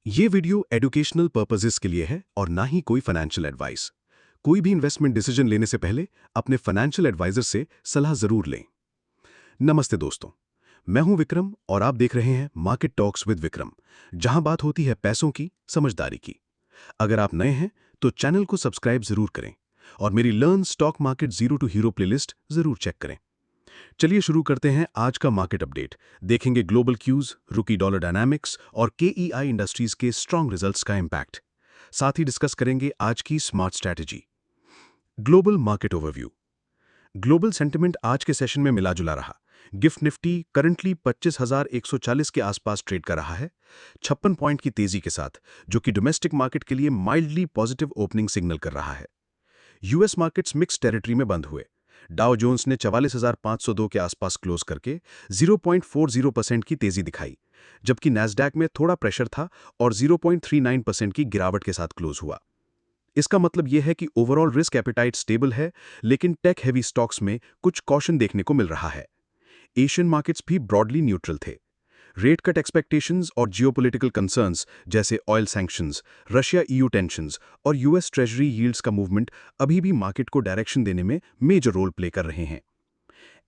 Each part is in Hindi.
ये वीडियो एजुकेशनल पर्पसेस के लिए है और ना ही कोई फाइनेंशियल एडवाइस। कोई भी इन्वेस्टमेंट डिसीजन लेने से पहले अपने फाइनेंशियल एडवाइजर से सलाह जरूर लें। नमस्ते दोस्तों, मैं हूं विक्रम और आप देख रहे हैं मार्केट टॉक्स विद विक्रम, जहां बात होती है पैसों की, समझदारी की। अगर आप नए हैं तो चैनल को सब्सक्राइब जरूर करें और मेरी learn stock market zero to hero playlist जरूर चेक करें। चलिए शुरू करते हैं आज का मार्केट अपडेट। देखेंगे ग्लोबल क्यूज, रुकी डॉलर डायनामिक्स और केईआई इंडस्ट्रीज के स्ट्रॉन्ग रिजल्ट्स का इम्पैक्ट। साथ ही डिस्कस करेंगे आज की smart strategy. Global market overview. Global sentiment आज के सेशन में मिला जुला रहा। गिफ्ट निफ्टी करंटली 25,140 के आसपास ट्रेड कर रहा है, 56 पॉइंट की तेजी के साथ, जो कि डोमेस्टिक मार्केट के लिए माइल्डली पॉजिटिव ओपनिंग सिग्नल कर रहा है। यूएस मार्केट्स मिक्स टेरिटरी में बंद हुए। डाउ जोन्स ने 44,502 के आसपास क्लोज करके 0.40% की तेजी दिखाई, जबकि नैस्डैक में थोड़ा प्रेशर था और 0.39% की गिरावट के साथ क्लोज हुआ। इसका मतलब यह है कि ओवरऑल रिस्क एपेटाइट स्टेबल है, लेकिन टेक हेवी स्टॉक्स में कुछ कॉशन देखने को मिल रहा है। एशियन मार्केट्स भी ब्रॉडली न्यूट्रल थे। रेट कट एक्सपेक्टेशंस और जियोपॉलिटिकल कंसर्न्स जैसे oil sanctions, Russia EU tensions और यूएस ट्रेजरी यील्ड्स का मूवमेंट अभी भी मार्केट को डायरेक्शन देने में मेजर रोल प्ले कर रहे हैं।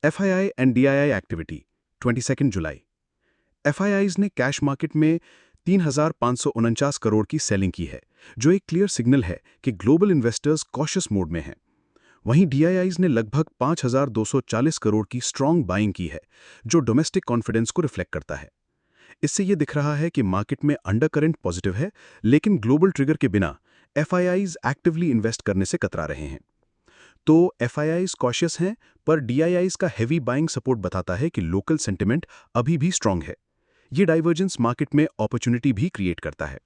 एफआईआई एंड डीआईआई एक्टिविटी 22 जुलाई। एफआईआईज ने कैश मार्केट में 3,549 करोड़ की सेलिंग की है, जो एक क्लियर सिग्नल है कि ग्लोबल इन्वेस्टर्स कॉशियस मोड में हैं। वहीं डीआईआईज ने लगभग 5,240 करोड़ की स्ट्रॉन्ग बाइंग की है, जो डोमेस्टिक कॉन्फिडेंस को रिफ्लेक्ट करता है। इससे यह दिख रहा है कि मार्केट में अंडरकरेंट पॉजिटिव है, लेकिन ग्लोबल ट्रिगर के बिना एफआईआईज एक्टिवली इन्वेस्ट करने से कतरा रहे हैं। तो एफआईआईज कॉशियस हैं, पर डीआईआईज का हेवी बाइंग सपोर्ट बताता है कि लोकल सेंटिमेंट अभी भी स्ट्रांग है। ये डाइवर्जेंस मार्केट में अपॉर्चुनिटी भी क्रिएट करता है।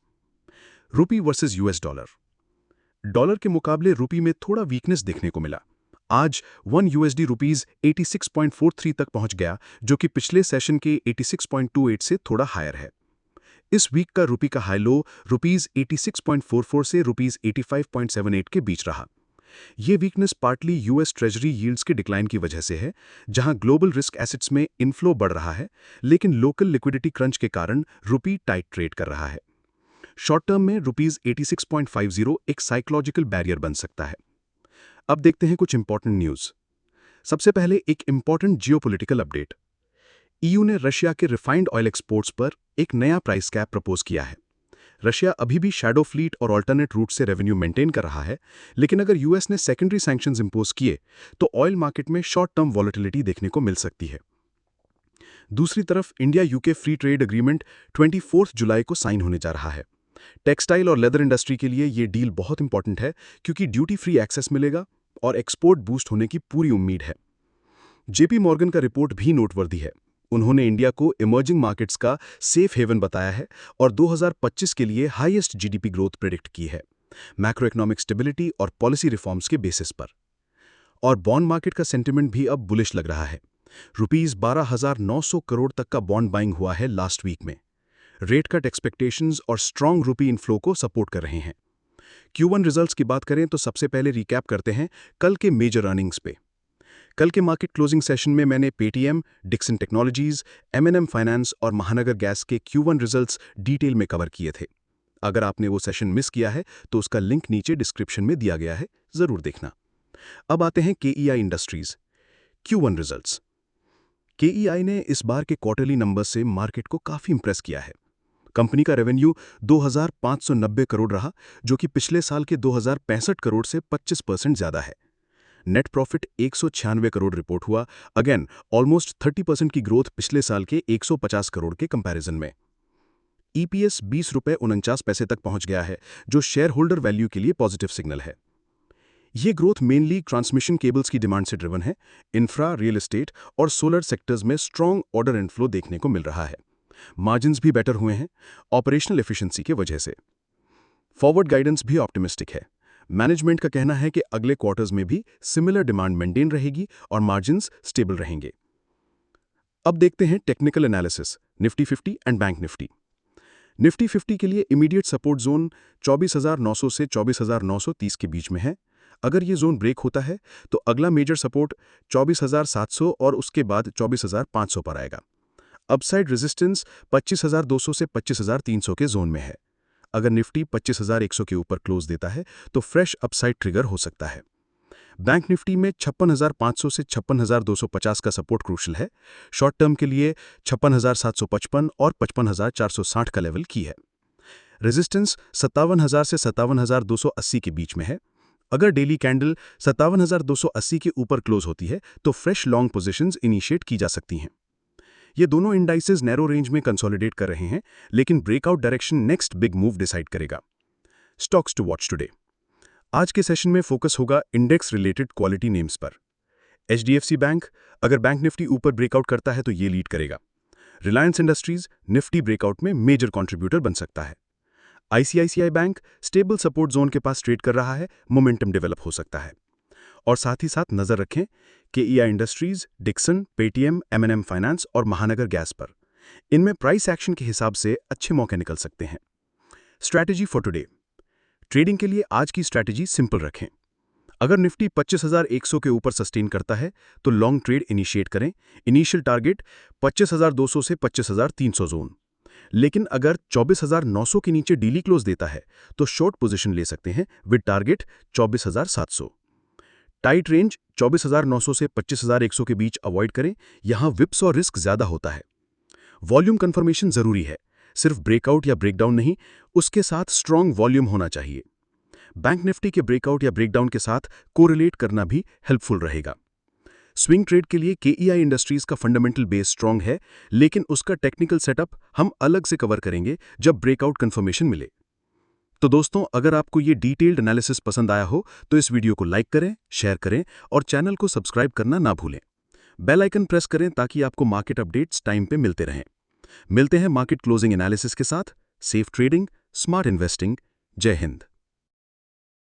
रुपी वर्सेस यूएस डॉलर। डॉलर के मुकाबले रुपी में थोड़ा वीकनेस देखने को मिला। आज 1 यूएसडी रुपीज 86.43 तक पहुंच गया, जो कि पिछले सेशन के 86.28 से थोड़ा हायर है। इस वीक का रुपी का हाई लो रुपीज 86.44 से रुपीज 85.78 के बीच रहा। ये weakness partly US treasury yields के डिक्लाइन की वजह से है, जहां ग्लोबल रिस्क एसेट्स में इनफ्लो बढ़ रहा है, लेकिन लोकल लिक्विडिटी क्रंच के कारण रुपी टाइट ट्रेड कर रहा है। शॉर्ट टर्म में रुपीज 86.50 एक साइकोलॉजिकल बैरियर बन सकता है। अब देखते हैं कुछ इंपॉर्टेंट न्यूज। सबसे पहले एक इंपॉर्टेंट जियोपॉलिटिकल अपडेट। ईयू ने रशिया के रिफाइंड ऑयल एक्सपोर्ट्स पर एक नया प्राइस कैप प्रपोज किया है। रशिया अभी भी शैडो फ्लीट और अल्टरनेट रूट से रेवेन्यू मेंटेन कर रहा है, लेकिन अगर यूएस ने सेकेंडरी सैंक्शंस इंपोज किए तो ऑयल मार्केट में शॉर्ट टर्म वॉलेटिलिटी देखने को मिल सकती है। दूसरी तरफ India UK free trade agreement 24 जुलाई को साइन होने जा रहा है। टेक्सटाइल और लेदर इंडस्ट्री के लिए ये डील बहुत इंपॉर्टेंट है, क्योंकि ड्यूटी फ्री एक्सेस मिलेगा और एक्सपोर्ट बूस्ट होने की पूरी उम्मीद है। जेपी मॉर्गन का रिपोर्ट भी नोटवर्दी है। उन्होंने इंडिया को इमर्जिंग मार्केट्स का सेफ हेवन बताया है और 2025 के लिए हाईएस्ट जीडीपी ग्रोथ प्रेडिक्ट की है, मैक्रो इकोनॉमिक स्टेबिलिटी और पॉलिसी रिफॉर्म्स के बेसिस पर। और बॉन्ड मार्केट का सेंटिमेंट भी अब बुलिश लग रहा है। रुपीज 12,900 करोड़ तक का बॉन्ड बाइंग हुआ है लास्ट वीक में। रेट कट एक्सपेक्टेशंस और स्ट्रॉन्ग रुपी इनफ्लो को सपोर्ट कर रहे हैं। Q1 रिजल्ट्स की बात करें तो सबसे पहले रिकैप करते हैं कल के मेजर अर्निंग्स पे। कल के मार्केट क्लोजिंग सेशन में मैंने Paytm, Dixon technologies, M&M finance और महानगर गैस के Q1 रिजल्ट्स डिटेल में कवर किए थे। अगर आपने वो सेशन मिस किया है तो उसका लिंक नीचे डिस्क्रिप्शन में दिया गया है, जरूर देखना। अब आते हैं KEI industries Q1 results. KEI ने इस बार के क्वार्टरली नंबर से मार्केट को काफी इंप्रेस किया है। कंपनी का रेवेन्यू 2,590 करोड़ रहा, जो कि पिछले साल के 2,065 करोड़ से 25% ज्यादा है। नेट प्रॉफिट 196 करोड़ रिपोर्ट हुआ, अगेन ऑलमोस्ट 30% की ग्रोथ पिछले साल के 150 करोड़ के कंपैरिजन में। ईपीएस 20 रुपये 49 पैसे तक पहुंच गया है, जो शेयर होल्डर वैल्यू के लिए पॉजिटिव सिग्नल है। ये ग्रोथ मेनली ट्रांसमिशन केबल्स की डिमांड से ड्रिवन है। इंफ्रा, रियल एस्टेट और सोलर सेक्टर्स में स्ट्रॉन्ग ऑर्डर इनफ्लो देखने को मिल रहा है। मार्जिन्स भी बेटर हुए हैं ऑपरेशनल एफिशिएंसी की वजह से। फॉरवर्ड गाइडेंस भी ऑप्टिमिस्टिक है। मैनेजमेंट का कहना है कि अगले क्वार्टर्स में भी सिमिलर डिमांड मेंटेन रहेगी और मार्जिन्स स्टेबल रहेंगे। अब देखते हैं technical analysis Nifty 50 and bank Nifty. Nifty 50 के लिए इमीडिएट सपोर्ट जोन 24,900 से 24,930 के बीच में है। अगर ये जोन ब्रेक होता है तो अगला मेजर सपोर्ट 24,700 और उसके बाद 24,500 पर आएगा। अपसाइड रेजिस्टेंस 25,200 से 25,300 के जोन में है। अगर निफ्टी 25,100 के ऊपर क्लोज देता है तो फ्रेश अपसाइड ट्रिगर हो सकता है। बैंक निफ्टी में 56,500 से 56,250 का सपोर्ट क्रूशल है। शॉर्ट टर्म के लिए 56,755 और 55,460 का लेवल की है। रेजिस्टेंस 57,000 से 57,280 के बीच में है। अगर डेली कैंडल 57,280 के ऊपर क्लोज होती है तो फ्रेश लॉन्ग पोजीशंस इनिशिएट की जा सकती हैं। ये दोनों इंडाइसेस नैरो रेंज में कंसोलिडेट कर रहे हैं, लेकिन breakout direction next big move decide करेगा। Stocks to watch today. आज के सेशन में फोकस होगा इंडेक्स रिलेटेड क्वालिटी नेम्स पर। HDFC बैंक, अगर बैंक निफ्टी ऊपर ब्रेकआउट करता है तो ये लीड करेगा। रिलायंस इंडस्ट्रीज निफ्टी ब्रेकआउट में मेजर कंट्रीब्यूटर बन सकता है। ICICI bank stable support zone के पास ट्रेड कर रहा है, मोमेंटम डेवलप हो सकता है। और साथ ही साथ नजर रखें KEI industries, Dixon, Paytm, M&M finance और महानगर गैस पर। इनमें प्राइस एक्शन के हिसाब से अच्छे मौके निकल सकते हैं। Strategy for today. ट्रेडिंग के लिए आज की स्ट्रैटेजी सिंपल रखें। अगर निफ्टी 25,100 के ऊपर सस्टेन करता है तो लॉन्ग ट्रेड इनिशिएट करें। इनिशियल टारगेट 25,200 से 25,300 जोन। लेकिन अगर 24,900 के नीचे डेली क्लोज देता है तो शॉर्ट पोजीशन ले सकते हैं विद टारगेट 24,700। टाइट रेंज 24,900 से 25,100 के बीच अवॉइड करें, यहां विप्स और रिस्क ज्यादा होता है। वॉल्यूम कंफर्मेशन जरूरी है, सिर्फ ब्रेकआउट या ब्रेकडाउन नहीं, उसके साथ स्ट्रॉन्ग वॉल्यूम होना चाहिए। बैंक निफ्टी के ब्रेकआउट या ब्रेकडाउन के साथ कोरिलेट करना भी हेल्पफुल रहेगा। स्विंग ट्रेड के लिए KEI इंडस्ट्रीज का फंडामेंटल बेस स्ट्रॉन्ग है, लेकिन उसका टेक्निकल सेटअप हम अलग से कवर करेंगे जब ब्रेकआउट कंफर्मेशन मिले। तो दोस्तों, अगर आपको ये डिटेल्ड एनालिसिस पसंद आया हो तो इस वीडियो को लाइक करें, शेयर करें और चैनल को सब्सक्राइब करना ना भूलें। बेल आइकन प्रेस करें ताकि आपको मार्केट अपडेट्स टाइम पे मिलते रहें। मिलते हैं मार्केट क्लोजिंग एनालिसिस के साथ। Safe trading, smart investing. जय हिंद।